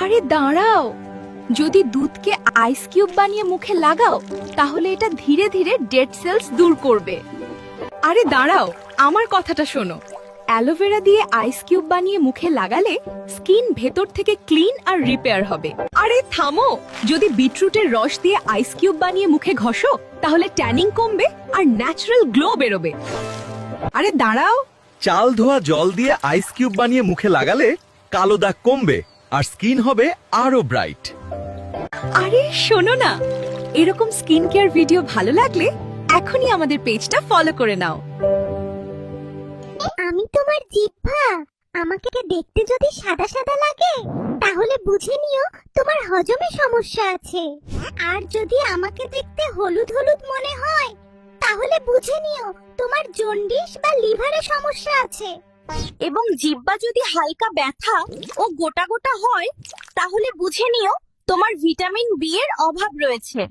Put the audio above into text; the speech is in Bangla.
আরে দাঁড়াও, যদি দুধকে আইস কিউব বানিয়ে মুখে লাগাও তাহলে এটা ধীরে ধীরে ডেড সেলস দূর করবে। আরে দাঁড়াও, আমার কথাটা শোনো। অ্যালোভেরা দিয়ে আইস কিউব বানিয়ে মুখে লাগালে স্কিন ভেতর থেকে ক্লিন আর রিপেয়ার হবে। আরে থামো, যদি বিটরুটের রস দিয়ে আইস কিউব বানিয়ে মুখে ঘষো তাহলে ট্যানিং কমবে আর ন্যাচারাল গ্লো বেরোবে। আরে দাঁড়াও, চাল ধোয়া জল দিয়ে আইস কিউব বানিয়ে মুখে লাগালে কালো দাগ কমবে আর স্কিন হবে আরো ব্রাইট। আরে শোনো না, এরকম স্কিন কেয়ার ভিডিও ভালো লাগলে এখনই আমাদের পেজটা ফলো করে নাও। আমি তোমার জিহ্বা, আমাকে দেখতে যদি সাদা সাদা লাগে তাহলে বুঝে নিও তোমার হজমে সমস্যা আছে। আর যদি আমাকে দেখতে হলুদ হলুদ মনে হয় তাহলে বুঝে নিও তোমার জন্ডিস বা লিভারে সমস্যা আছে। এবং জিহ্বা যদি হালকা ব্যথা ও গোটা গোটা হয় তাহলে বুঝে নিও তোমার ভিটামিন বি এর অভাব রয়েছে।